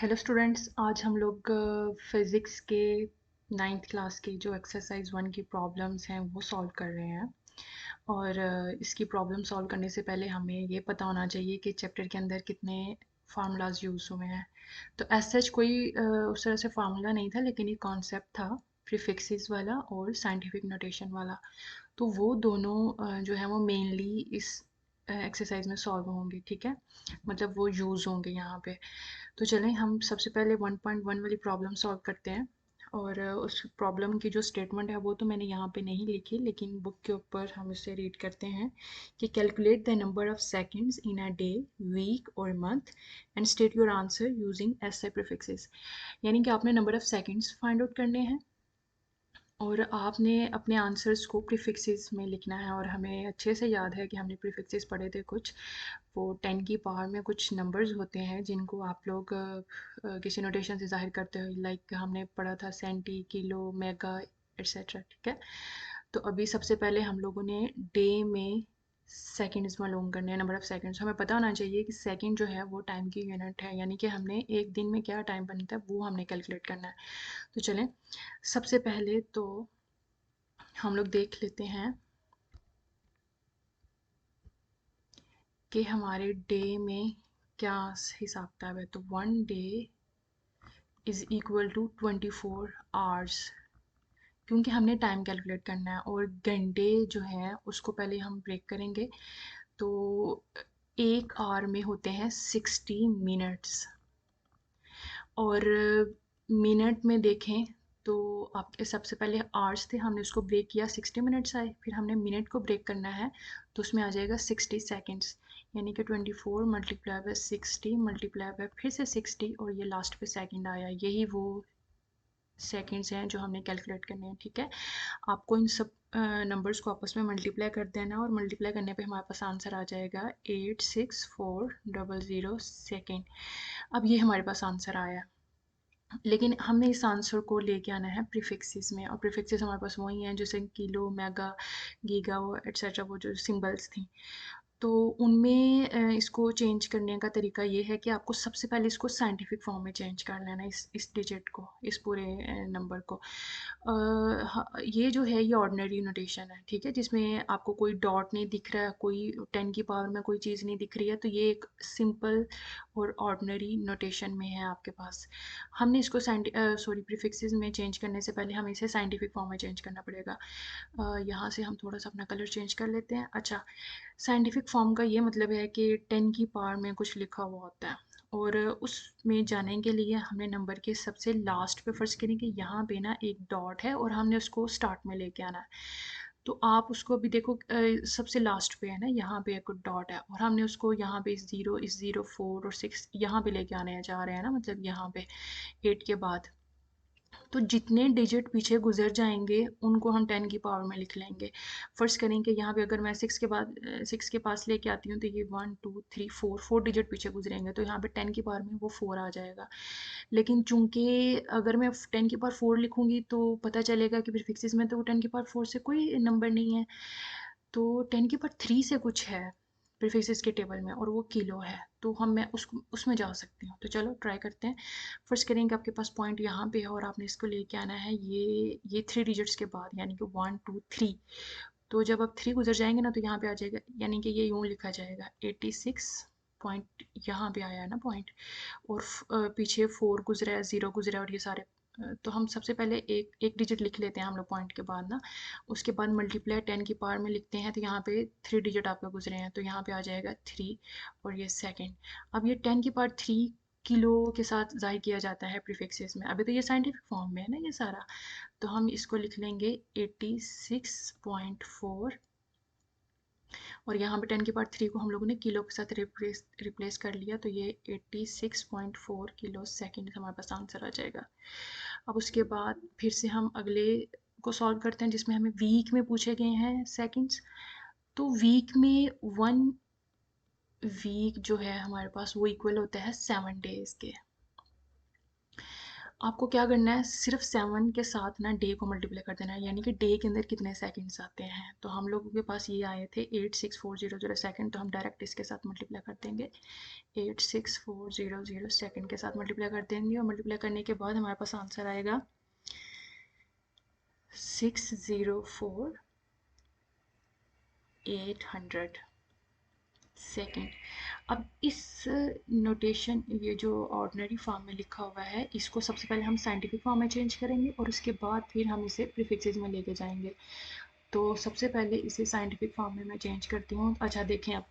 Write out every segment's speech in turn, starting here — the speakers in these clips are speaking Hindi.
हेलो स्टूडेंट्स, आज हम लोग फिज़िक्स के 9th क्लास के जो एक्सरसाइज 1 की प्रॉब्लम्स हैं वो सॉल्व कर रहे हैं। और इसकी प्रॉब्लम सॉल्व करने से पहले हमें ये पता होना चाहिए कि चैप्टर के अंदर कितने फार्मूलाज यूज़ हुए हैं। तो एज सच कोई उस तरह से फार्मूला नहीं था, लेकिन ये कॉन्सेप्ट था प्रीफिक्सेस वाला और साइंटिफिक नोटेशन वाला। तो वो दोनों जो है वो मेनली इस एक्सरसाइज में सॉल्व होंगे, ठीक है। मतलब वो यूज़ होंगे यहाँ पे। तो चलें हम सबसे पहले 1.1 वाली प्रॉब्लम सॉल्व करते हैं। और उस प्रॉब्लम की जो स्टेटमेंट है वो तो मैंने यहाँ पे नहीं लिखी, लेकिन बुक के ऊपर हम इसे रीड करते हैं कि calculate the number of seconds in a day, week और month and state your answer using SI prefixes. यानी कि आपने number of seconds find out करने हैं और आपने अपने आंसर्स को प्रीफिक्सेस में लिखना है। और हमें अच्छे से याद है कि हमने प्रीफिक्सेस पढ़े थे कुछ, वो 10 की पावर में कुछ नंबर्स होते हैं जिनको आप लोग किसी नोटेशन से जाहिर करते हो। लाइक हमने पढ़ा था सेंटी, किलो, मेगा एट्सेट्रा, ठीक है। तो अभी सबसे पहले हम लोगों ने डे में सेकंड्स मालूम करने हैं, नंबर ऑफ सेकंड्स। हमें पता होना चाहिए कि सेकंड जो है वो टाइम की यूनिट है, यानी कि हमने एक दिन में क्या टाइम बनता है वो हमने कैलकुलेट करना है। तो चलें सबसे पहले तो हम लोग देख लेते हैं कि हमारे डे में क्या हिसाब किताब है। तो 1 day is equal to 24 hours, क्योंकि हमने टाइम कैलकुलेट करना है। और घंटे जो है उसको पहले हम ब्रेक करेंगे। तो एक आवर में होते हैं 60 मिनट्स। और मिनट में देखें तो आपके सबसे पहले आवर्स थे, हमने उसको ब्रेक किया, 60 मिनट्स आए। फिर हमने मिनट को ब्रेक करना है तो उसमें आ जाएगा 60 सेकेंड्स। यानी कि 24 मल्टीप्लाई बाय 60 मल्टीप्लाई बाय फिर से 60 और ये लास्ट पे सेकंड आया। यही वो सेकंड्स हैं जो हमने कैलकुलेट करने हैं, ठीक है। आपको इन सब नंबर्स को आपस में मल्टीप्लाई कर देना और मल्टीप्लाई करने पे हमारे पास आंसर आ जाएगा 86400 सेकेंड। अब ये हमारे पास आंसर आया, लेकिन हमने इस आंसर को लेके आना है प्रीफिक्सेस में। और प्रीफिक्सेस हमारे पास वही हैं जैसे किलो, मेगा, गीगा एट्सेट्रा, वो जो सिंबल्स थी। तो उनमें इसको चेंज करने का तरीका ये है कि आपको सबसे पहले इसको साइंटिफिक फॉर्म में चेंज कर लेना है, इस डिजिट को, इस पूरे नंबर को। ये जो है ये ऑर्डिनरी नोटेशन है, ठीक है, जिसमें आपको कोई डॉट नहीं दिख रहा है, कोई 10 की पावर में कोई चीज़ नहीं दिख रही है। तो ये एक सिंपल और ऑर्डिनरी नोटेशन में है आपके पास। हमने इसको प्रीफिक्सेस में चेंज करने से पहले हमें इसे साइंटिफिक फॉर्म में चेंज करना पड़ेगा। यहाँ से हम थोड़ा सा अपना कलर चेंज कर लेते हैं। अच्छा, साइंटिफिक फॉर्म का ये मतलब है कि 10 की पावर में कुछ लिखा हुआ होता है, और उसमें जाने के लिए हमने नंबर के सबसे लास्ट पे फर्ज करें कि यहाँ पे ना एक डॉट है और हमने उसको स्टार्ट में लेके आना है। तो आप उसको अभी देखो, सबसे लास्ट पे है ना, यहाँ पे एक डॉट है और हमने उसको यहाँ पे इस ज़ीरो 4 और 6 यहाँ पे लेके आने जा रहे हैं ना, मतलब यहाँ पे 8 के बाद। तो जितने डिजिट पीछे गुजर जाएंगे उनको हम 10 की पावर में लिख लेंगे। फर्स्ट करेंगे यहाँ पे अगर मैं 6 के बाद 6 के पास लेके आती हूँ तो ये 1 2 3 4 डिजिट पीछे गुजरेंगे, तो यहाँ पे 10 की पावर में वो 4 आ जाएगा। लेकिन चूंकि अगर मैं 10 की पावर 4 लिखूंगी तो पता चलेगा कि प्रीफिक्सेस में तो वो 10 की पावर 4 से कोई नंबर नहीं है। तो 10 की पावर 3 से कुछ है प्रीफिक्सेस के टेबल में और वो किलो है, तो मैं उसमें जा सकती हूँ। तो चलो ट्राई करते हैं। फर्स्ट करेंगे, आपके पास पॉइंट यहाँ पे है और आपने इसको लेके आना है ये 3 डिजिट्स के बाद, यानी कि 1 2 3। तो जब आप 3 गुजर जाएंगे ना तो यहाँ पे आ जाएगा, यानी कि ये यूँ लिखा जाएगा 86 पॉइंट, यहाँ पे आया है ना पॉइंट। और पीछे 4 गुजरा है, 0 गुजरा है और ये सारे। तो हम सबसे पहले एक एक डिजिट लिख लेते हैं हम लोग पॉइंट के बाद ना। उसके बाद मल्टीप्लाई 10 की पावर में लिखते हैं, तो यहाँ पे 3 डिजिट आपके गुजरे हैं, तो यहाँ पे आ जाएगा 3 और ये सेकेंड। अब ये 10 की पावर 3 किलो के साथ जाहिर किया जाता है प्रीफिक्सेस में। अभी तो ये साइंटिफिक फॉर्म में है ना ये सारा। तो हम इसको लिख लेंगे 86.4, और यहाँ पे 10 की पावर 3 को हम लोगों ने किलो के साथ रिप्लेस कर लिया, तो ये 86.4 किलो सेकेंड हमारे पास आंसर आ जाएगा। अब उसके बाद फिर से हम अगले को सॉल्व करते हैं जिसमें हमें वीक में पूछे गए हैं सेकंड्स। तो वीक में 1 वीक जो है हमारे पास वो इक्वल होता है 7 डेज के। आपको क्या करना है, सिर्फ 7 के साथ ना डे को मल्टीप्लाई कर देना है, यानी कि डे के अंदर कितने सेकंड्स आते हैं। तो हम लोगों के पास ये आए थे 86400 सेकंड, तो हम डायरेक्ट इसके साथ मल्टीप्लाई कर देंगे। 86400 सेकंड के साथ मल्टीप्लाई कर देंगे, और मल्टीप्लाई करने के बाद हमारे पास आंसर आएगा 604800 सेकंड। अब इस नोटेशन, ये जो ऑर्डिनरी फॉर्म में लिखा हुआ है, इसको सबसे पहले हम साइंटिफिक फॉर्म में चेंज करेंगे और उसके बाद फिर हम इसे प्रीफिक्सेस में लेके जाएंगे। तो सबसे पहले इसे साइंटिफिक फॉर्म में मैं चेंज करती हूँ। अच्छा देखें, अब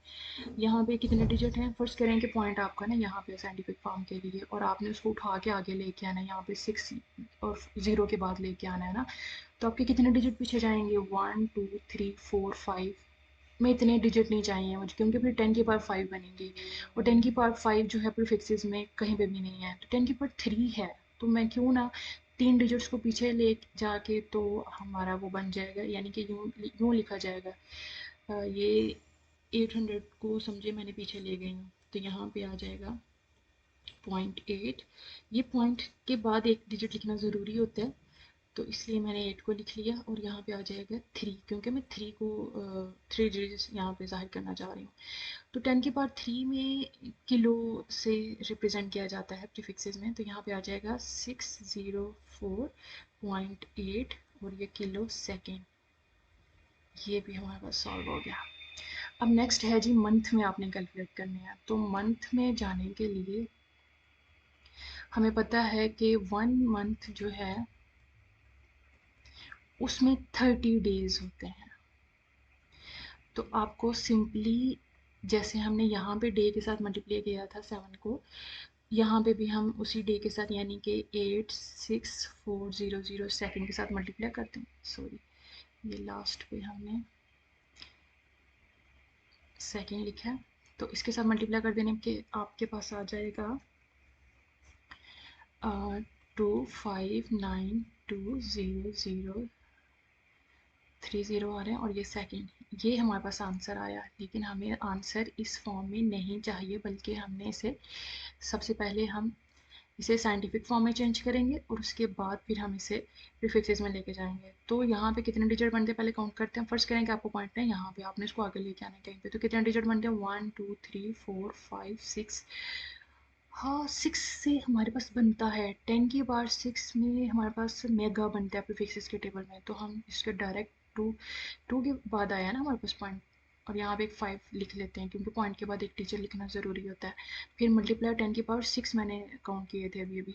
यहाँ पे कितने डिजिट हैं। फर्स्ट करें कि पॉइंट आपका ना यहाँ पे साइंटिफिक फॉर्म के लिए, और आपने उसको उठा के आगे लेके आना है, यहाँ पे 6 और 0 के बाद लेके आना है ना। तो आपके कितने डिजिट पीछे जाएंगे, 1 2 3 4 5 में इतने डिजिट नहीं चाहिए मुझे, क्योंकि फिर 10 की पावर 5 बनेंगी, और 10 की पावर 5 जो है प्रीफिक्सेस में कहीं पे भी नहीं है। तो 10 की पावर 3 है, तो मैं क्यों ना 3 डिजिट्स को पीछे ले जाके, तो हमारा वो बन जाएगा, यानी कि यूँ यूँ लिखा जाएगा। ये 800 को समझे मैंने पीछे ले गई हूँ, तो यहाँ पे आ जाएगा 0.8। ये पॉइंट के बाद एक डिजिट लिखना ज़रूरी होता है, तो इसलिए मैंने 8 को लिख लिया, और यहाँ पे आ जाएगा 3, क्योंकि मैं 3 को 3 डिजिट्स यहाँ पे जाहिर करना चाह रही हूँ। तो 10 की पावर 3 में किलो से रिप्रेजेंट किया जाता है प्रीफिक्सेस में, तो यहाँ पे आ जाएगा 604.8, और ये किलो सेकेंड। ये भी हमारे पास सॉल्व हो गया। अब नेक्स्ट है जी, मंथ में आपने कैलकुलेट करने हैं। तो मंथ में जाने के लिए हमें पता है कि 1 मंथ जो है उसमें 30 डेज होते हैं। तो आपको सिंपली, जैसे हमने यहाँ पे डे के साथ मल्टीप्लाई किया था 7 को, यहाँ पे भी हम उसी डे के साथ, यानी कि 86400 सेकेंड के साथ मल्टीप्लाई करते हैं। सॉरी, ये लास्ट पे हमने सेकेंड लिखा है, तो इसके साथ मल्टीप्लाई कर देने के आपके पास आ जाएगा 2592003 आ रहे हैं, और ये सेकंड, ये हमारे पास आंसर आया। लेकिन हमें आंसर इस फॉर्म में नहीं चाहिए, बल्कि हमने इसे सबसे पहले हम इसे साइंटिफिक फॉर्म में चेंज करेंगे, और उसके बाद फिर हम इसे प्रीफिक्सेस में लेके जाएंगे। तो यहाँ पे कितने डिजिट बनते हैं पहले काउंट करते हैं। फर्स्ट करेंगे, आपको पॉइंट है यहाँ पे, आपने इसको आगे लेके आना है कहीं पे। तो कितने डिजिट बनते हैं, 1 2 3 4 5 6। हाँ, 6 से हमारे पास बनता है 10 की पावर 6 में हमारे पास मेगा बनता है प्रीफिक्सेस के टेबल में। तो हम इसके डायरेक्ट टू के बाद आया ना हमारे पास पॉइंट, और यहाँ पे एक 5 लिख लेते हैं, क्योंकि पॉइंट के बाद एक टीचर लिखना ज़रूरी होता है। फिर मल्टीप्लाई 10 की पावर 6 मैंने काउंट किए थे अभी अभी,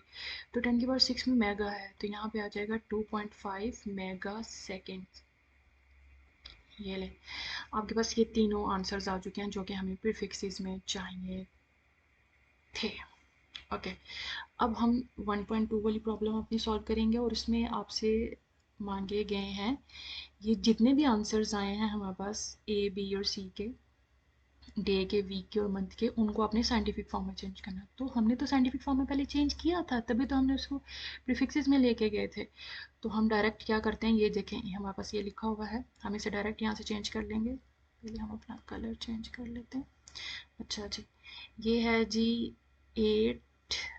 तो 10 की पावर 6 में मेगा है, तो यहाँ पे आ जाएगा 2.5 मेगा सेकेंड। ये ले, आपके पास ये तीनों आंसर्स आ चुके हैं जो कि हमें प्रीफिक्सेस में चाहिए थे। ओके, अब हम 1.2 वाली प्रॉब्लम अपनी सॉल्व करेंगे, और उसमें आपसे मांगे गए हैं ये जितने भी आंसर्स आए हैं हमारे पास ए बी और सी के, डे के, वीक के और मंथ के, उनको आपने साइंटिफिक फॉर्म में चेंज करना है। तो हमने तो साइंटिफिक फॉर्म में पहले चेंज किया था, तभी तो हमने उसको प्रीफिक्सेस में लेके गए थे। तो हम डायरेक्ट क्या करते हैं, ये देखें, हमारे पास ये लिखा हुआ है, हम इसे डायरेक्ट यहाँ से चेंज कर लेंगे। पहले हम अपना कलर चेंज कर लेते हैं। अच्छा जी, ये है जी 8।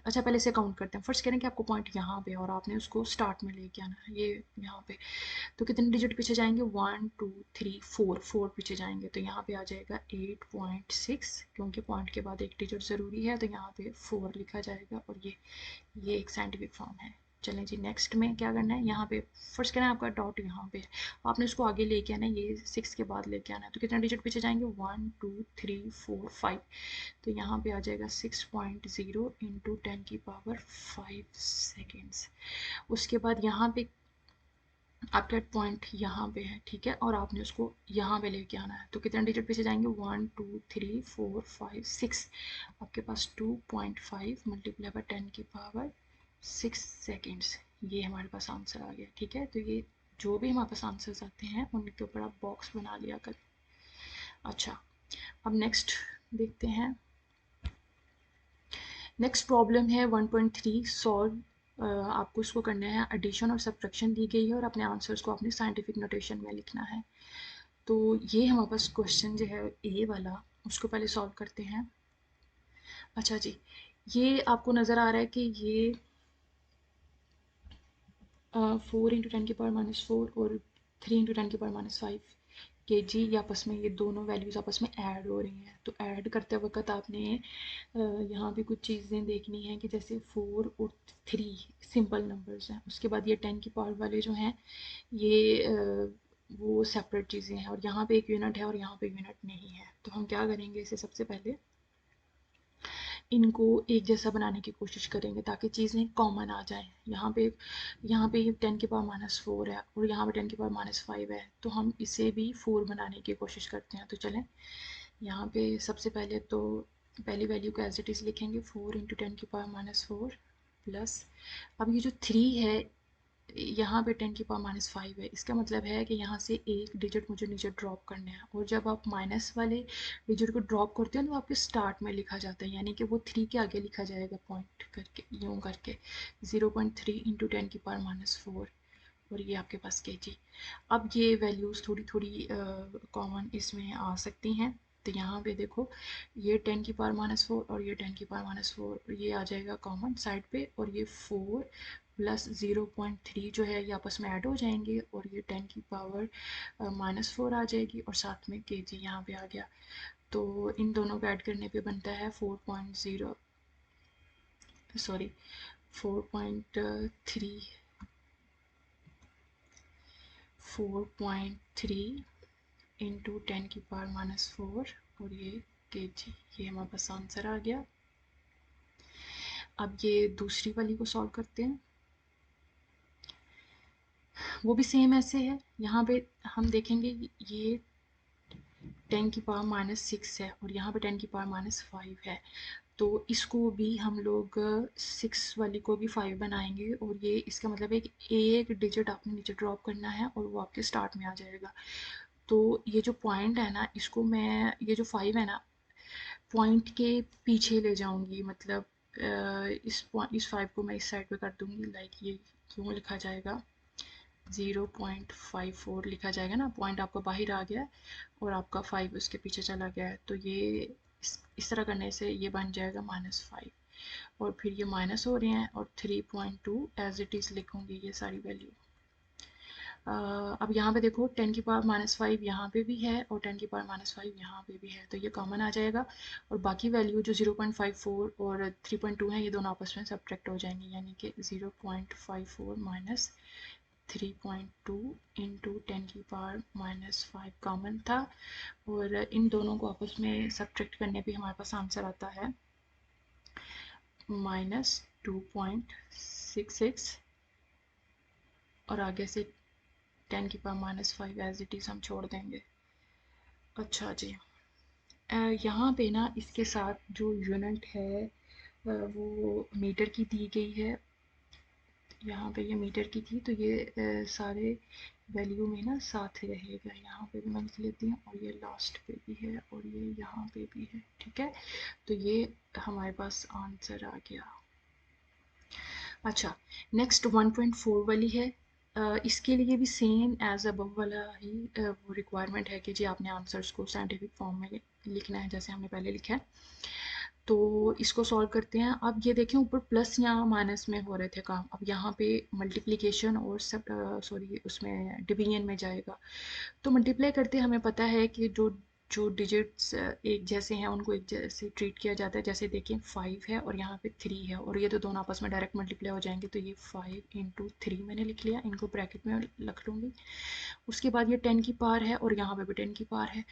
अच्छा, पहले से काउंट करते हैं। फर्स्ट करें कि आपको पॉइंट यहाँ पे, और आपने उसको स्टार्ट में लेके आना है, ये यहाँ पे। तो कितने डिजिट पीछे जाएंगे, 1 2 3 4 पीछे जाएंगे, तो यहाँ पे आ जाएगा 8.6, क्योंकि पॉइंट के बाद एक डिजिट ज़रूरी है, तो यहाँ पे 4 लिखा जाएगा, और ये एक साइंटिफिक फॉर्म है। चलें जी, नेक्स्ट में क्या करना है, यहाँ पे फर्स्ट करना है आपका डॉट यहाँ पे, आपने उसको आगे लेके आना है, ये 6 के बाद लेके आना है। तो कितना डिजिट पीछे जाएंगे, 1 2 3 4 5, तो यहाँ पे आ जाएगा 6.0 इंटू 10 की पावर 5 सेकेंड्स। उसके बाद यहाँ पे आपका पॉइंट यहाँ पे है, ठीक है, और आपने उसको यहाँ पे लेके आना है। तो कितने डिजिट पीछे जाएंगे, 1 2 3 4 5 6, आपके पास 2.5 मल्टीप्लाई बाय 10 की पावर 6 सेकेंड्स। ये हमारे पास आंसर आ गया, ठीक है। तो ये जो भी हमारे पास आंसर्स आते हैं उनके ऊपर आप बॉक्स बना लिया कर। अच्छा, अब नेक्स्ट देखते हैं। नेक्स्ट प्रॉब्लम है 1.3 सॉल्व। आपको इसको करना है, एडिशन और सब्ट्रैक्शन दी गई है, और अपने आंसर्स को अपने साइंटिफिक नोटेशन में लिखना है। तो ये हमारे पास क्वेश्चन जो है ए वाला, उसको पहले सॉल्व करते हैं। अच्छा जी, ये आपको नज़र आ रहा है कि ये 4 इंटू 10 की पावर माइनस 4 और 3 इंटू 10 की पावर माइनस 5 kg, ये आपस में ये दोनों वैल्यूज़ आपस में ऐड हो रही हैं। तो ऐड करते वक्त आपने यहाँ पे कुछ चीज़ें देखनी है कि जैसे 4 और 3 सिंपल नंबर्स हैं, उसके बाद ये 10 की पावर वाले जो हैं ये वो सेपरेट चीज़ें हैं, और यहाँ पे एक यूनिट है और यहाँ पे यूनिट नहीं है। तो हम क्या करेंगे, इसे सबसे पहले इनको एक जैसा बनाने की कोशिश करेंगे ताकि चीज़ें कॉमन आ जाएं। यहाँ पे 10 की पावर माइनस 4 है और यहाँ पे 10 की पावर माइनस 5 है, तो हम इसे भी 4 बनाने की कोशिश करते हैं। तो चलें, यहाँ पे सबसे पहले तो पहली वैल्यू को एज इट इज़ लिखेंगे, 4 इंटू 10 की पावर माइनस 4 प्लस, अब ये जो 3 है यहाँ पे 10 की पावर माइनस 5 है, इसका मतलब है कि यहाँ से एक डिजिट मुझे नीचे ड्रॉप करना है, और जब आप माइनस वाले डिजिट को ड्रॉप करते हैं तो आपके स्टार्ट में लिखा जाता है, यानी कि वो 3 के आगे लिखा जाएगा पॉइंट करके, यूँ करके 0.3 इंटू 10 की पावर माइनस 4, और ये आपके पास kg। अब ये वैल्यूज़ थोड़ी थोड़ी कॉमन इसमें आ सकती हैं। तो यहाँ पे देखो, ये 10 की पावर माइनस 4 और ये 10 की पावर माइनस 4 ये आ जाएगा कॉमन साइड पे, और ये 4 प्लस 0.3 जो है ये आपस में ऐड हो जाएंगे, और ये 10 की पावर माइनस 4 आ जाएगी, और साथ में kg यहाँ पे आ गया। तो इन दोनों को ऐड करने पे बनता है 4.0 सॉरी 4.3 इंटू 10 की पावर माइनस 4 और ये kg, ये हमारे पास आंसर आ गया। अब ये दूसरी वाली को सॉल्व करते हैं, वो भी सेम ऐसे है। यहाँ पे हम देखेंगे ये 10 की पावर माइनस 6 है और यहाँ पे 10 की पावर माइनस 5 है, तो इसको भी हम लोग 6 वाली को भी 5 बनाएंगे, और ये इसका मतलब है कि एक डिजिट आपने नीचे ड्रॉप करना है और वो आपके स्टार्ट में आ जाएगा। तो ये जो पॉइंट है ना, इसको मैं, ये जो 5 है ना, पॉइंट के पीछे ले जाऊंगी, मतलब इस 5 को मैं इस साइड पे कर दूंगी, लाइक ये क्यों लिखा जाएगा 0.54 लिखा जाएगा ना, पॉइंट आपका बाहर आ गया है और आपका 5 उसके पीछे चला गया है, तो ये इस तरह करने से ये बन जाएगा -5, और फिर ये माइनस हो रहे हैं, और 3.2 एज इट इज़ लिखूंगी ये सारी वैल्यू। अब यहाँ पे देखो 10 की पावर माइनस 5 यहाँ पे भी है और 10 की पावर माइनस 5 यहाँ पे भी है, तो ये कॉमन आ जाएगा, और बाकी वैल्यू जो 0.54 और 3.2 है ये दोनों आपस में सब्ट्रैक्ट हो जाएंगे, यानी कि 0.54 माइनस 3.2 इंटू 10 की पावर माइनस 5 कॉमन था, और इन दोनों को आपस में सब्ट्रैक्ट करने पे हमारे पास आंसर आता है -2.66, और आगे से 10 की power minus 5 as it is हम छोड़ देंगे। अच्छा जी, यहाँ पे ना इसके साथ जो यूनिट है वो मीटर की दी गई है, यहाँ पे ये मीटर की थी, तो ये सारे वैल्यू में ना साथ रहेगा, यहाँ पे भी मैं लिख लेती हूँ, और ये लास्ट पे भी है और ये यहाँ पे भी है, ठीक है। तो ये हमारे पास आंसर आ गया। अच्छा, नेक्स्ट 1.4 वाली है। इसके लिए भी सेम एज अबव वाला ही वो रिक्वायरमेंट है कि जी आपने आंसर्स को साइंटिफिक फॉर्म में लिखना है, जैसे हमने पहले लिखा है। तो इसको सॉल्व करते हैं। अब ये देखें, ऊपर प्लस या माइनस में हो रहे थे काम, अब यहाँ पे मल्टीप्लिकेशन और सब सॉरी उसमें डिवीजन में जाएगा। तो मल्टीप्लाई करते हमें पता है कि जो जो डिजिट्स एक जैसे हैं उनको एक जैसे ट्रीट किया जाता है, जैसे देखिए 5 है और यहाँ पे 3 है, और ये तो दोनों आपस में डायरेक्ट मल्टीप्लाई हो जाएंगे, तो ये 5 इंटू 3 मैंने लिख लिया, इनको ब्रैकेट में रख लूँगी। उसके बाद ये 10 की पावर है और यहाँ पे भी 10 की पावर है,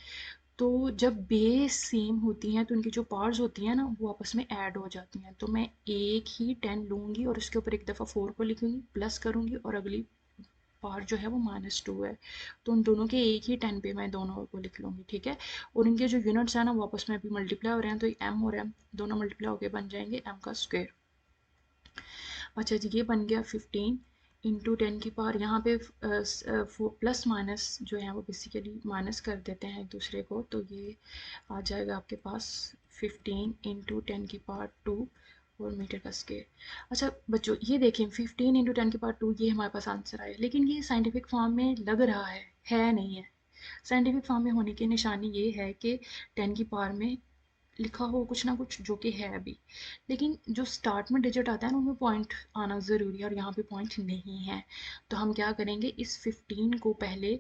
तो जब बेस सेम होती हैं तो उनकी जो पावर्स होती हैं ना वो आपस में ऐड हो जाती हैं, तो मैं एक ही 10 लूँगी और उसके ऊपर एक दफ़ा 4 को लिखूँगी, प्लस करूँगी, और अगली पावर जो है वो -2 है, तो उन दोनों के एक ही 10 पे मैं दोनों को लिख लूँगी, ठीक है। और इनके जो यूनिट्स हैं ना वो आपस में अभी मल्टीप्लाई हो रहे हैं, तो एम और एम दोनों मल्टीप्लाई होकर बन जाएंगे एम का स्क्वायर। अच्छा जी, ये बन गया 15 इंटू 10 की पावर, यहाँ पे प्लस माइनस जो है वो बेसिकली माइनस कर देते हैं एक दूसरे को, तो ये आ जाएगा आपके पास 15 इंटू 10 की पावर 2 और मीटर का स्केयर। अच्छा बच्चों, ये देखें 15 इंटू 10 की पावर 2 ये हमारे पास आंसर आया, लेकिन ये साइंटिफिक फॉर्म में लग रहा है नहीं है। साइंटिफिक फॉर्म में होने की निशानी ये है कि 10 की पावर में लिखा हो कुछ ना कुछ जो कि है अभी, लेकिन जो स्टार्ट में डिजिट आता है ना उनमें पॉइंट आना ज़रूरी है और यहाँ पे पॉइंट नहीं है। तो हम क्या करेंगे, इस 15 को पहले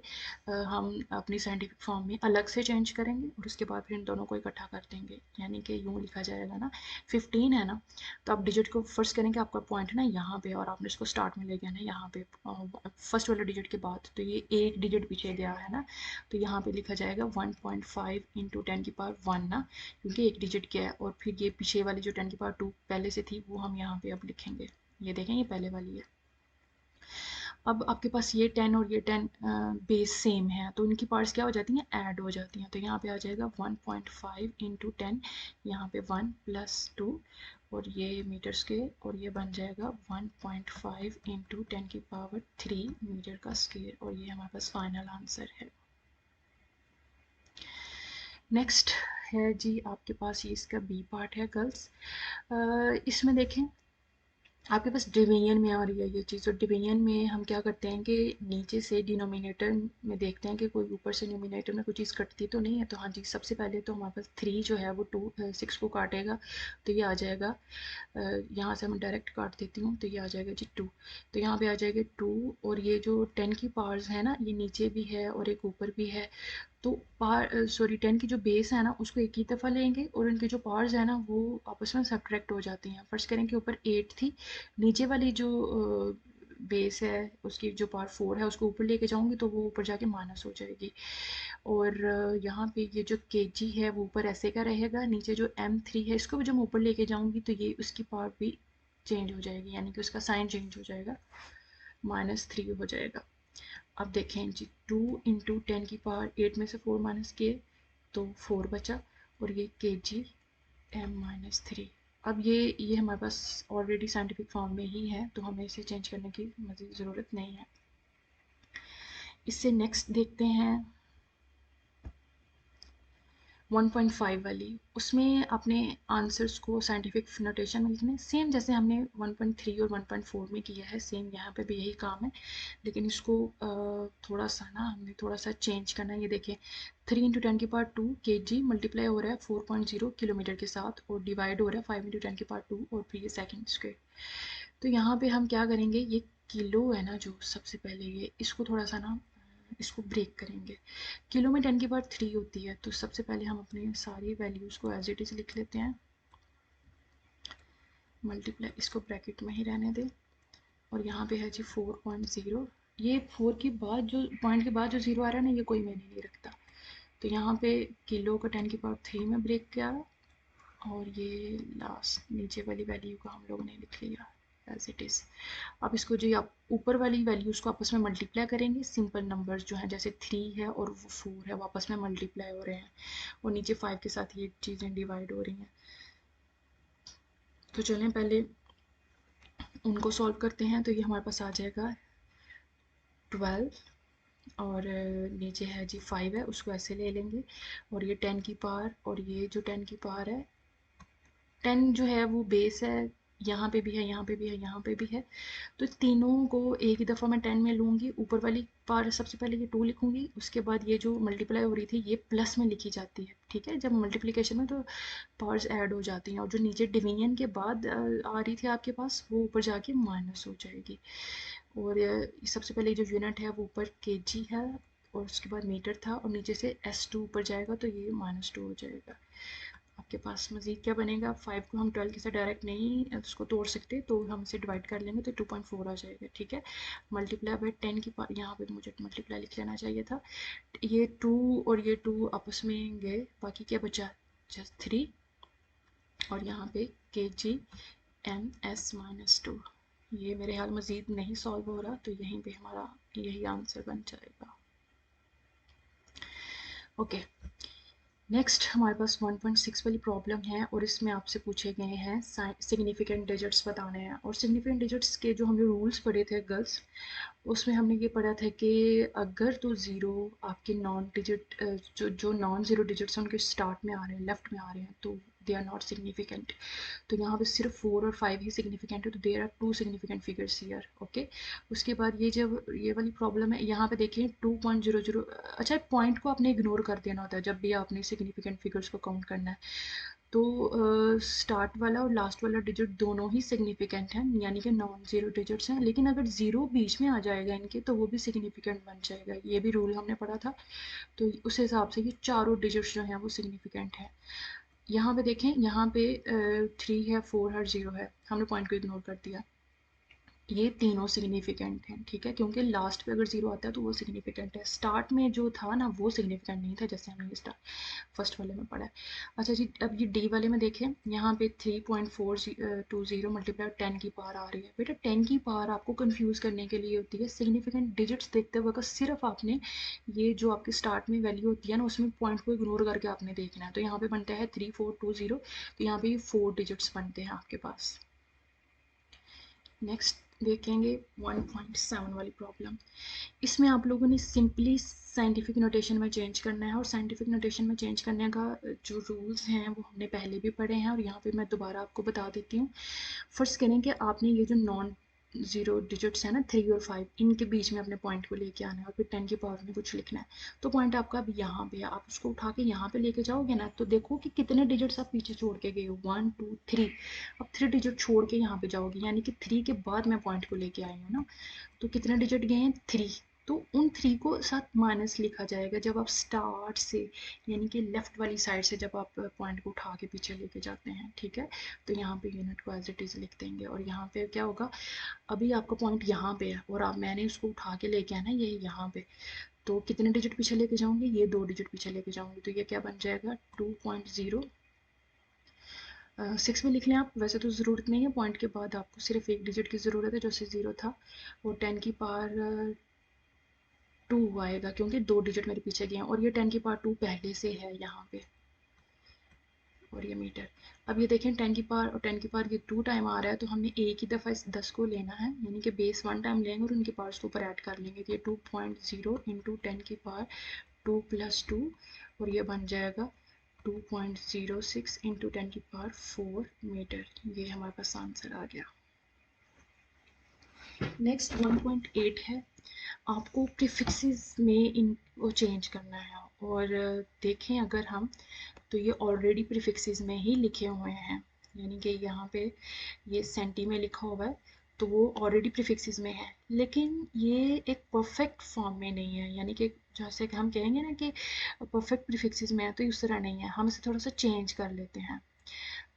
हम अपनी साइंटिफिक फॉर्म में अलग से चेंज करेंगे और उसके बाद फिर इन दोनों को इकट्ठा कर देंगे, यानी कि यूँ लिखा जाएगा ना 15 है ना, तो आप डिजिट को फर्स्ट करेंगे, आपका पॉइंट ना यहाँ पे और आपने इसको स्टार्ट में ले गया ना यहाँ पे फर्स्ट वाले डिजिट के बाद, तो ये एक डिजिट पीछे गया है ना, तो यहाँ पे लिखा जाएगा 1.5 इंटू 10⁻1 ना, क्योंकि एक डिजिट क्या है, और फिर ये पीछे वाली जो 10⁻2 पहले से थी वो हम यहाँ पे अब लिखेंगे। ये देखें ये पहले वाली है। अब आपके पास ये 10 और ये 10 बेस सेम है तो इनकी पार्ट्स क्या हो जाती हैं, ऐड हो जाती हैं। तो यहाँ पे आ जाएगा 1.5 इंटू 10, यहाँ पे 1 + 2 और ये मीटर स्क्वायर, और ये बन जाएगा 1.5 इंटू 10⁻3 मीटर का स्क्वायर, और ये हमारे पास फाइनल आंसर है। नेक्स्ट है जी आपके पास, ये इसका बी पार्ट है गर्ल्स। इसमें देखें आपके पास डिवीजन में आ रही है ये चीज़, और डिवीजन में हम क्या करते हैं कि नीचे से डिनोमिनेटर में देखते हैं कि कोई ऊपर से डिनोमिनेटर में कोई चीज़ कटती तो नहीं है। तो हाँ जी, सबसे पहले तो हमारे पास 3 जो है वो 6 को काटेगा, तो ये आ जाएगा, यहाँ से मैं डायरेक्ट काट देती हूँ, तो ये आ जाएगा जी 2। तो यहाँ पे आ जाएगा 2, और ये जो 10 की पावर्स है ना, ये नीचे भी है और एक ऊपर भी है, तो पार सॉरी 10 की जो बेस है ना उसको एक ही दफ़ा लेंगे और उनकी जो पावर्स है ना वो आपस में सब्ट्रैक्ट हो जाती हैं। फर्स्ट करें कि ऊपर 8 थी, नीचे वाली जो बेस है उसकी जो पावर 4 है उसको ऊपर लेके जाऊंगी तो वो ऊपर जाके माइनस हो जाएगी। और यहाँ पे ये जो kg है वो ऊपर ऐसे का रहेगा, नीचे जो m3 है इसको भी जब मैं ऊपर लेके जाऊंगी तो ये उसकी पावर भी चेंज हो जाएगी, यानी कि उसका साइन चेंज हो जाएगा, -3 हो जाएगा। अब देखें जी 2 इंटू 10 की पावर 8 में से 4 माइनस किए तो 4 बचा, और ये kg m-3। अब ये हमारे पास ऑलरेडी साइंटिफिक फॉर्म में ही है तो हमें इसे चेंज करने की मज़ीद ज़रूरत नहीं है। इससे नेक्स्ट देखते हैं 1.5 वाली, उसमें अपने आंसर्स को साइंटिफिक नोटेशन में लिखना है सेम जैसे हमने 1.3 और 1.4 में किया है, सेम यहाँ पे भी यही काम है, लेकिन इसको थोड़ा सा ना हमने थोड़ा सा चेंज करना है। ये देखिए 3 इंटू 10⁻2 kg मल्टीप्लाई हो रहा है 4.0 किलोमीटर के साथ और डिवाइड हो रहा है 5 इंटू 10⁻2 और फिर ये सेकेंड स्क्वायर। तो यहाँ पे हम क्या करेंगे, ये किलो है ना जो सबसे पहले ये इसको थोड़ा सा ना इसको ब्रेक करेंगे। किलो में 10⁻3 होती है, तो सबसे पहले हम अपनी सारी वैल्यूज़ को एज इट इज़ लिख लेते हैं, मल्टीप्लाई इसको ब्रैकेट में ही रहने दें, और यहाँ पे है जी 4.0। ये 4 के बाद जो पॉइंट के बाद जो ज़ीरो आ रहा है ना ये कोई मैंने नहीं रखता, तो यहाँ पे किलो का 10⁻3 में ब्रेक किया, और ये लास्ट नीचे वाली वैल्यू को हम लोगों ने लिख लिया एज इट इज़। अब इसको जो आप ऊपर वाली वैल्यूज़ को आपस में मल्टीप्लाई करेंगे, सिंपल नंबर्स जो हैं जैसे 3 है और वो 4 है वो आपस में मल्टीप्लाई हो रहे हैं, और नीचे 5 के साथ ये चीज़ें डिवाइड हो रही हैं। तो चलें पहले उनको सॉल्व करते हैं। तो ये हमारे पास आ जाएगा 12, और नीचे है जी 5 है उसको ऐसे ले लेंगे, और ये 10 की पावर, और ये जो 10 की पावर है 10 जो है वो बेस है, यहाँ पे भी है यहाँ पे भी है यहाँ पे भी है, तो तीनों को एक ही दफ़ा मैं 10 में लूँगी। ऊपर वाली पावर सबसे पहले ये 2 लिखूँगी, उसके बाद ये जो मल्टीप्लाई हो रही थी ये प्लस में लिखी जाती है, ठीक है, जब मल्टीप्लिकेशन में तो पावर्स ऐड हो जाती हैं, और जो नीचे डिवीजन के बाद आ रही थी आपके पास वो ऊपर जाके माइनस हो जाएगी। और सबसे पहले जो यूनिट है वो ऊपर kg है और उसके बाद मीटर था, और नीचे से s2 ऊपर जाएगा तो ये -2 हो जाएगा। आपके पास मज़ीद क्या बनेगा, 5 को हम 12 के साथ डायरेक्ट नहीं उसको तोड़ सकते तो हम इसे डिवाइड कर लेंगे तो 2.4 आ जाएगा, ठीक है। मल्टीप्लाई बाय 10 की पावर, यहाँ पे मुझे मल्टीप्लाई लिख लेना चाहिए था, ये 2 और ये 2 आपस में गए, बाकी क्या बचा जस्ट 3, और यहाँ पे kg m(s-2), ये मेरे ख्याल मज़ीद नहीं सॉल्व हो रहा तो यहीं पे हमारा यही आंसर बन जाएगा। ओके, नेक्स्ट हमारे पास 1.6 वाली प्रॉब्लम है, और इसमें आपसे पूछे गए हैं सिग्निफिकेंट डिजिट्स बताने हैं। और सिग्निफिकेंट डिजिट्स के जो हमने रूल्स पढ़े थे गर्ल्स, उसमें हमने ये पढ़ा था कि अगर तो ज़ीरो आपके नॉन डिजिट जो नॉन ज़ीरो डिजिट्स हैं उनके स्टार्ट में आ रहे हैं, लेफ्ट में आ रहे हैं, तो दे आर नॉट सिग्निफिकेंट। तो यहाँ पे सिर्फ 4 और 5 ही सिग्निफिकेंट है, तो there are 2 significant figures here, okay. उसके बाद ये जब ये वाली प्रॉब्लम है यहाँ पे देखिए 2.00, अच्छा पॉइंट को आपने इग्नोर कर देना होता है जब भी आपने सिग्निफिकेंट फिगर्स को काउंट करना है। तो स्टार्ट वाला और लास्ट वाला डिजिट दोनों ही सिग्निफिकेंट हैं, यानी कि नॉन ज़ीरो डिजिट्स हैं, लेकिन अगर ज़ीरो बीच में आ जाएगा इनके तो वो भी सिग्निफिकेंट बन जाएगा। ये भी रूल हमने पढ़ा था। तो उस हिसाब से ये चारों डिजिट्स जो हैं वो सिग्निफिकेंट हैं। यहाँ पे देखें, यहाँ पे 3 है, 4 है, 0 है, हमने पॉइंट को इग्नोर कर दिया। ये तीनों सिग्निफिकेंट हैं, ठीक है, क्योंकि लास्ट पे अगर जीरो आता है तो वो सिग्निफिकेंट है। स्टार्ट में जो था ना वो सिग्निफिकेंट नहीं था, जैसे हमने स्टार्ट फर्स्ट वाले में पढ़ा है। अच्छा जी, अब ये डी वाले में देखें, यहाँ पे 3.420 मल्टीप्लाई 10 की पावर आ रही है। बेटा 10 की पावर आपको कंफ्यूज करने के लिए होती है। सिग्निफिकेंट डिजिट्स देखते वक्त सिर्फ आपने ये जो आपके स्टार्ट में वैल्यू होती है ना, उसमें पॉइंट को इग्नोर करके आपने देखना है। तो यहाँ पे बनता है 3420, तो यहाँ पे ये 4 डिजिट्स बनते हैं आपके पास। नेक्स्ट देखेंगे 1.7 वाली प्रॉब्लम। इसमें आप लोगों ने सिंपली साइंटिफिक नोटेशन में चेंज करना है, और साइंटिफिक नोटेशन में चेंज करने का जो रूल्स हैं वो हमने पहले भी पढ़े हैं, और यहाँ पे मैं दोबारा आपको बता देती हूँ। फर्स्ट करें कि आपने ये जो नॉन ज़ीरो डिजिट्स है ना 3 और 5, इनके बीच में अपने पॉइंट को लेके आना है, और फिर 10 की पावर में कुछ लिखना है। तो पॉइंट आपका अब यहाँ पे है, आप उसको उठा के यहाँ पे लेके जाओगे ना, तो देखो कि कितने डिजिट्स आप पीछे छोड़ के गए हो, 1 2 3। अब 3 डिजिट छोड़ के यहाँ पे जाओगे, यानी कि 3 के बाद मैं पॉइंट को लेके आई हूँ ना, तो कितने डिजिट गए हैं, 3। तो उन 3 को साथ माइनस लिखा जाएगा जब आप स्टार्ट से, यानी कि लेफ्ट वाली साइड से जब आप पॉइंट को उठा के पीछे लेके जाते हैं, ठीक है। तो यहाँ पे यूनिट को एज इट इज लिख देंगे, और यहाँ पे क्या होगा, अभी आपका पॉइंट यहाँ पे है और आप मैंने उसको उठा के लेके आना ये यहाँ पे, तो कितने डिजिट पीछे लेके जाऊंगी, ये 2 डिजिट पीछे लेके जाऊंगी, तो ये क्या बन जाएगा 2.0। 6 में लिख लें आप, वैसे तो ज़रूरत नहीं है, पॉइंट के बाद आपको सिर्फ एक डिजिट की ज़रूरत है जो से 0 था, और 10 की पावर 2 आएगा क्योंकि 2 डिजिट मेरे पीछे गए हैं, और ये 10 की पावर 2 पहले से है यहाँ पे, और ये मीटर। अब ये देखें 10 की पावर और 10 की पावर ये 2 टाइम आ रहा है, तो हमने एक ही दफ़ा इस 10 को लेना है, यानी कि बेस 1 टाइम लेंगे और उनकी पावर्स के ऊपर ऐड कर लेंगे। तो ये 2.0 इंटू 10 की पावर 2 + 2, और ये बन जाएगा 2.06 इंटू 10 की पावर 4 मीटर। ये हमारे पास आंसर आ गया। नेक्स्ट 1.8 है, आपको प्रीफिक्सेस में इनको चेंज करना है, और देखें अगर हम, तो ये ऑलरेडी प्रीफिक्सेस में ही लिखे हुए हैं, यानी कि यहाँ पे ये सेंटी में लिखा हुआ है, तो वो ऑलरेडी प्रीफिक्सेस में है, लेकिन ये एक परफेक्ट फॉर्म में नहीं है, यानी कि जैसे कि हम कहेंगे ना कि परफेक्ट प्रीफिक्सेस में है, तो इस तरह नहीं है, हम इसे थोड़ा सा चेंज कर लेते हैं।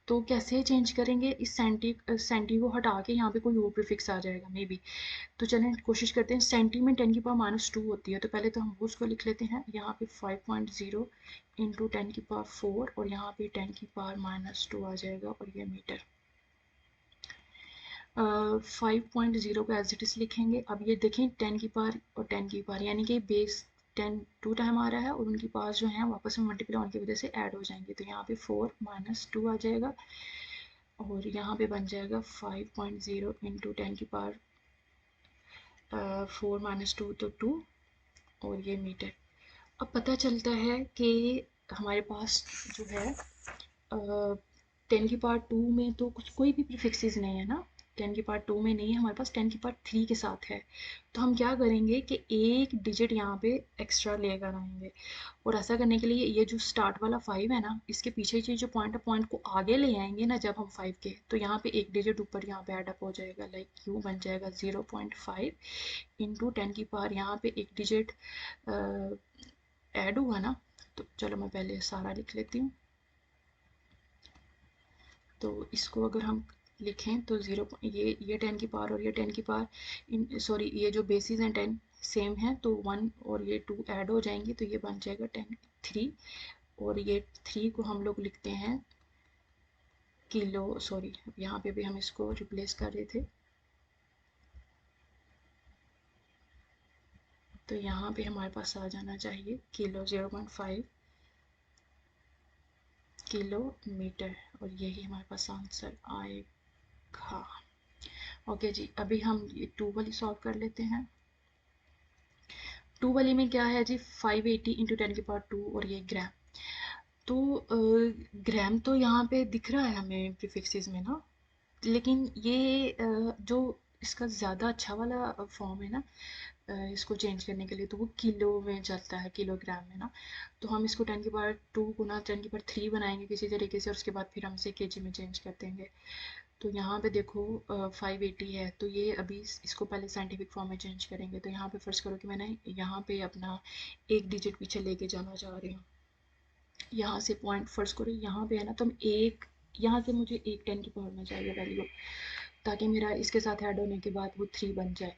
तो कैसे चेंज करेंगे, इस सेंटी को हटा के यहाँ पे कोई और प्रीफिक्स आ जाएगा मे बी। तो चलें कोशिश करते हैं। सेंटी में 10 की पावर -2 होती है, तो पहले तो हम वो उसको लिख लेते हैं, यहाँ पे 5.0 इंटू 10 की पावर 4, और यहाँ पे 10 की पावर -2 आ जाएगा, और ये मीटर। 5.0 को एज इट इज लिखेंगे। अब ये देखें 10 की पावर और 10 की पावर, यानी कि बेस 10 2 टाइम आ रहा है, और उनकी पावर जो है वापस में मल्टीप्लाई होने की वजह से ऐड हो जाएंगे, तो यहाँ पे 4 - 2 आ जाएगा, और यहाँ पे बन जाएगा 5.0 इंटू 10 की पावर 4 - 2 तो 2, और ये मीटर। अब पता चलता है कि हमारे पास जो है 10 की पावर 2 में तो कुछ कोई भी प्रीफिक्सेस नहीं है ना, 10 की पावर 2 में नहीं है, हमारे पास 10 की पावर 3 के साथ है। तो हम क्या करेंगे कि एक डिजिट यहाँ पे एक्स्ट्रा लेकर आएंगे, और ऐसा करने के लिए ये जो स्टार्ट वाला 5 है ना, इसके पीछे जो पॉइंट है, पॉइंट को आगे ले आएंगे ना जब हम 5 के, तो यहाँ पे एक डिजिट ऊपर यहाँ पे एडअप हो जाएगा, लाइक यूँ बन जाएगा 0.5 इंटू 10 की पावर, यहाँ पे एक डिजिट ऐड हुआ ना, तो चलो मैं पहले सारा लिख लेती हूँ। तो इसको अगर हम लिखें तो 0, ये 10 की पावर और ये 10 की पावर, सॉरी ये जो बेसिस हैं 10 सेम है, तो 1 और ये 2 ऐड हो जाएंगे, तो ये बन जाएगा 3, और ये 3 को हम लोग लिखते हैं किलो, सॉरी यहाँ पे भी हम इसको रिप्लेस कर रहे थे, तो यहाँ पे हमारे पास आ जाना चाहिए किलो, 0.5 किलोमीटर, और यही हमारे पास आंसर आएगा। ओके जी, अभी हम ये 2 वाली सॉल्व कर लेते हैं। 2 वाली में क्या है जी, 580 इंटू 10 की पावर 2, और ये ग्राम। तो ग्राम तो यहाँ पे दिख रहा है हमें प्रीफिक्सेस में ना, लेकिन ये जो इसका ज़्यादा अच्छा वाला फॉर्म है ना इसको चेंज करने के लिए, तो वो किलो में चलता है, किलोग्राम में ना। तो हम इसको 10⁻2 गुना 10⁻3 बनाएंगे किसी तरीके से, और उसके बाद फिर हम इसे केजी में चेंज कर देंगे। तो यहाँ पे देखो 580 है, तो ये अभी इसको पहले साइंटिफिक फॉर्म में चेंज करेंगे। तो यहाँ पे फर्स्ट करो कि मैंने यहाँ पे अपना एक डिजिट पीछे लेके जाना चाह रही हूँ। यहाँ से पॉइंट फर्स्ट करो, यहाँ पे है ना, तो हम एक, यहाँ से मुझे एक 10 की पावर में चाहिए वैल्यू, ताकि मेरा इसके साथ ऐड होने के बाद वो 3 बन जाए।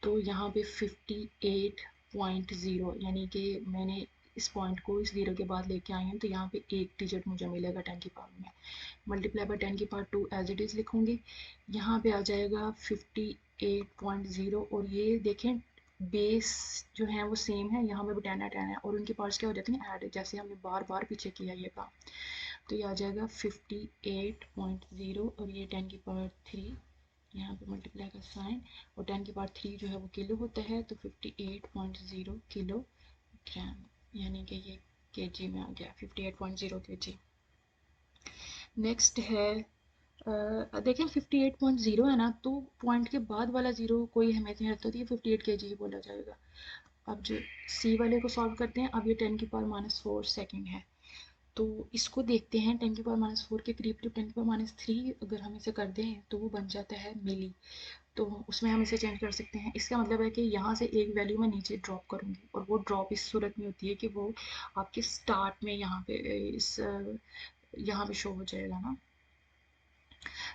तो यहाँ पे 58.0, यानी कि मैंने इस पॉइंट को इस जीरो के बाद लेके आई हूँ, तो यहाँ पे एक डिजिट मुझे मिलेगा 10 की पावर में, मल्टीप्लाई बाय 10 की पावर 2 एज इट इज़ लिखूँगी। यहाँ पे आ जाएगा 58.0, और ये देखें बेस जो है वो सेम है, यहाँ पे भी 10 है और उनकी पार्ट्स क्या हो जाती हैं, ऐड, जैसे हमने बार बार पीछे किया ये काम। तो ये आ जाएगा 58.0, और ये 10 की पावर 3, यहाँ पे मल्टीप्लाई का साइन, और 10 की पावर 3 जो है वो किलो होता है, तो 58.0 किलो ग्राम, यानी कि ये केजी में आ गया 58.0 केजी। नेक्स्ट है देखें 58.0 है ना, तो पॉइंट के बाद वाला जीरो कोई अहमियत नहीं रखता, तो ये 58 केजी ही बोला जाएगा। अब जो सी वाले को सॉल्व करते हैं, अब ये 10 की पावर -4 सेकेंड है, तो इसको देखते हैं 10 की पावर -4 के करीब करीब 10 की पावर -3 अगर हम इसे कर दें तो वो बन जाता है मिली। तो उसमें हम इसे चेंज कर सकते हैं। इसका मतलब है कि यहाँ से एक वैल्यू मैं नीचे ड्रॉप करूँगी, और वो ड्रॉप इस सूरत में होती है कि वो आपके स्टार्ट में यहाँ पे इस यहाँ पे शो हो जाएगा ना।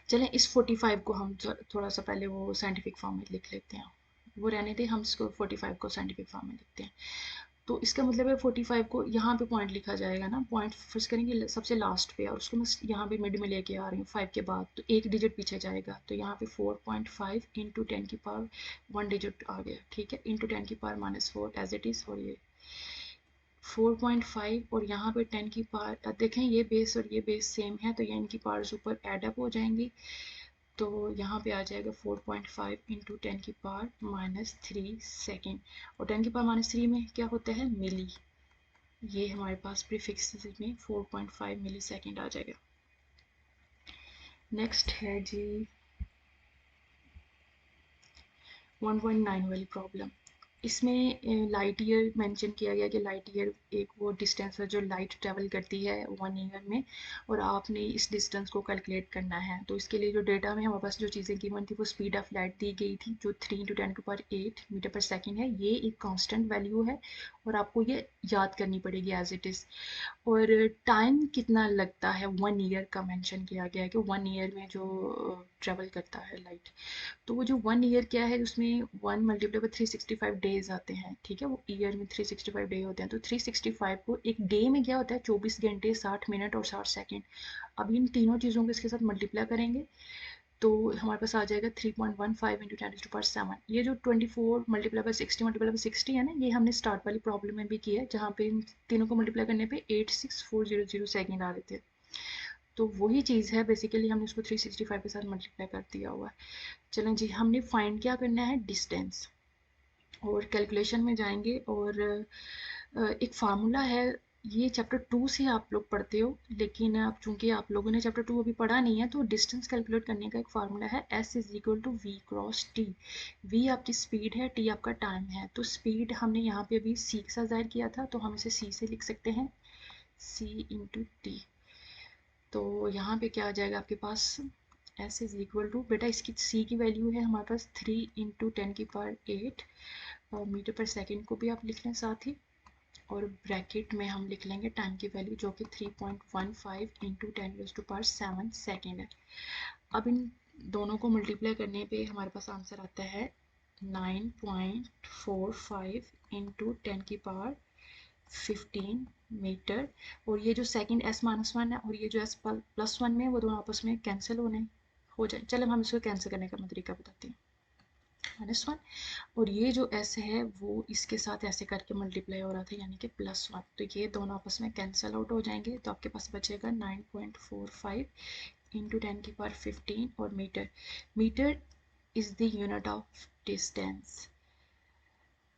चलें इस 45 को हम थोड़ा सा पहले वो साइंटिफिक फॉर्म में लिख लेते हैं, वो रहने थे, हम इसको 45 को साइंटिफिक फॉर्म में लिखते हैं। तो इसका मतलब है 45 को यहाँ पे पॉइंट लिखा जाएगा ना, पॉइंट फर्स्ट करेंगे सबसे लास्ट पे, और उसको मैं यहाँ पे मिड में लेके आ रही हूँ 5 के बाद, तो एक डिजिट पीछे जाएगा, तो यहाँ पे 4.5 इंटू 10 की पावर 1 डिजिट आ गया, ठीक है, इंटू 10 की पावर -4 एज इट इज़, और ये 4.5, और यहाँ पे 10 की पावर, देखें ये बेस और ये बेस सेम है, तो ये इनकी पावर्स ऊपर एडअप हो जाएंगी, तो यहाँ पे आ जाएगा 4.5 इंटू 10 की पावर -3 सेकेंड, और 10 की पावर -3 में क्या होता है, मिली। ये हमारे पास प्रीफिक्स में 4.5 मिली सेकेंड आ जाएगा। नेक्स्ट है जी 1.9 वाली प्रॉब्लम। इसमें लाइट ईयर मेंशन किया गया कि लाइट ईयर एक वो डिस्टेंस है जो लाइट ट्रेवल करती है 1 ईयर में, और आपने इस डिस्टेंस को कैलकुलेट करना है। तो इसके लिए जो डेटा में हमारे पास जो चीज़ें गिवन थी, वो स्पीड ऑफ लाइट दी गई थी जो 3 इंटू 10 के पावर 8 मीटर पर सेकेंड है। ये एक कांस्टेंट वैल्यू है, और आपको ये याद करनी पड़ेगी एज इट इज़। और टाइम कितना लगता है 1 ईयर का मेंशन किया गया है कि 1 ईयर में जो ट्रेवल करता है लाइट। तो वो जो 1 ईयर क्या है, उसमें 1 मल्टीप्लाई बाई 365 डेज आते हैं, ठीक है, वो ईयर में 365 डे होते हैं। तो 365 को एक डे में क्या होता है, 24 घंटे 60 मिनट और 60 सेकेंड। अब इन तीनों चीज़ों को इसके साथ मल्टीप्लाई करेंगे, तो हमारे पास आ जाएगा 3.15 इंटू 10⁻7। ये जो 24 मल्टीप्लाई बाई 60 मल्टीप्लाई बाई 60 है ना, ये हमने स्टार्ट वाली प्रॉब्लम में भी किया है, जहाँ पे इन तीनों को मल्टीप्लाई करने पे 86400 सेकेंड आ रहे थे। तो वही चीज़ है बेसिकली, हमने उसको 365 के साथ मल्टीप्लाई कर दिया हुआ है। चलें जी, हमने फाइंड क्या करना है, डिस्टेंस, और कैलकुलेशन में जाएंगे, और एक फार्मूला है, ये चैप्टर 2 से आप लोग पढ़ते हो, लेकिन अब चूंकि आप लोगों ने चैप्टर 2 अभी पढ़ा नहीं है, तो डिस्टेंस कैलकुलेट करने का एक फार्मूला है, S is equal to V cross T। V आपकी स्पीड है, T आपका टाइम है। तो स्पीड हमने यहाँ पे अभी C के साथ जाहिर किया था, तो हम इसे C से लिख सकते हैं, C इंटू टी। तो यहाँ पे क्या आ जाएगा आपके पास, S इज इक्वल टू, बेटा इसकी C की वैल्यू है हमारे पास 3 इंटू 10 की पावर 8, और मीटर पर सेकेंड को भी आप लिख लें साथ ही, और ब्रैकेट में हम लिख लेंगे टाइम की वैल्यू जो कि 3.15 इंटू 10⁻7 सेकेंड है। अब इन दोनों को मल्टीप्लाई करने पे हमारे पास आंसर आता है 9.45 इंटू 10 की पावर 15 मीटर। और ये जो सेकंड S-1 है और ये जो S+1 में, वो दोनों आपस में कैंसिल हो जाए। चलो हम इसको कैंसिल करने का मैं तरीका बताती हूँ। -1, और ये जो S है वो इसके साथ ऐसे करके मल्टीप्लाई हो रहा था, यानी कि +1, तो ये दोनों आपस में कैंसिल आउट हो जाएंगे, तो आपके पास बचेगा 9.45 इंटू 10 की पावर 15, और metre, metre is the unit of distance.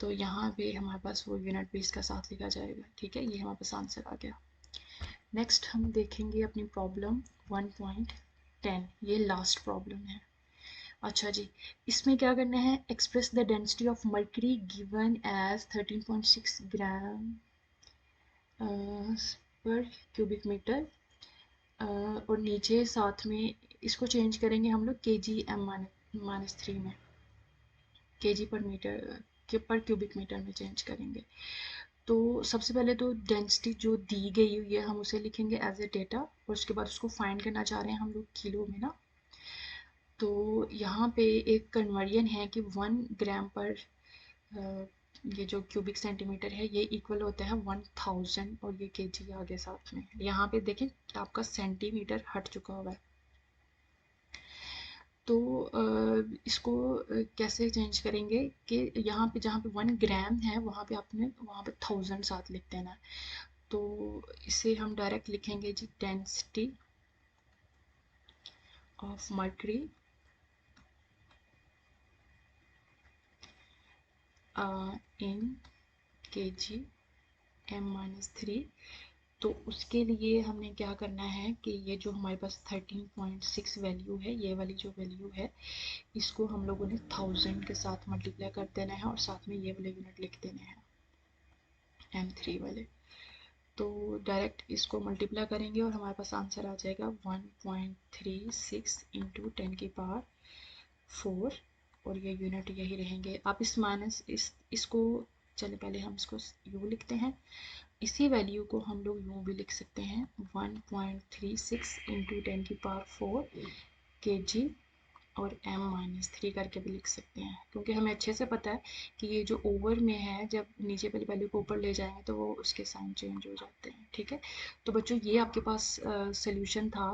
तो यहाँ पे हमारे पास वो यूनिट भी इसका साथ लिखा जाएगा, ठीक है, ये हमारे पास आंसर आ गया। नेक्स्ट हम देखेंगे अपनी प्रॉब्लम 1.10, ये लास्ट प्रॉब्लम है। अच्छा जी, इसमें क्या करना है, express the density of mercury given as 13.6 gram per cubic metre, और नीचे साथ में इसको चेंज करेंगे हम लोग के जी एम माइनस 3 में, के जी पर मीटर के पर क्यूबिक मीटर में चेंज करेंगे। तो सबसे पहले तो डेंसिटी जो दी गई हुई है हम उसे लिखेंगे एज ए डेटा, और उसके बाद उसको फाइंड करना चाह रहे हैं हम लोग किलो में ना। तो यहाँ पे एक कन्वर्जन है कि 1 ग्राम पर ये जो क्यूबिक सेंटीमीटर है ये इक्वल होता है 1000, और ये केजी आ गया साथ में। यहाँ पे देखें आपका सेंटीमीटर हट चुका हुआ है। तो इसको कैसे चेंज करेंगे कि यहाँ पे जहाँ पे 1 ग्राम है वहाँ पे आपने वहाँ पे 1000 साथ लिख देना है। तो इसे हम डायरेक्ट लिखेंगे जी, डेंसिटी ऑफ मर्करी इन के जी एम माइनस 3। तो उसके लिए हमने क्या करना है कि ये जो हमारे पास 13.6 वैल्यू है, ये वाली जो वैल्यू है, इसको हम लोगों ने 1000 के साथ मल्टीप्लाई कर देना है, और साथ में ये वाले यूनिट लिख देने हैं M3 वाले। तो डायरेक्ट इसको मल्टीप्लाई करेंगे और हमारे पास आंसर आ जाएगा 1.36 इंटू 10⁴, और ये यूनिट यही रहेंगे। आप इस माइनस इसको, चले पहले हम इसको यू लिखते हैं। इसी वैल्यू को हम लोग यूँ भी लिख सकते हैं, 1.36 इंटू 10⁴ के जी और m-3 करके भी लिख सकते हैं, क्योंकि हमें अच्छे से पता है कि ये जो ओवर में है, जब नीचे वाली वैल्यू को ऊपर ले जाएंगे तो वो उसके साइन चेंज हो जाते हैं। ठीक है, तो बच्चों ये आपके पास सोल्यूशन था।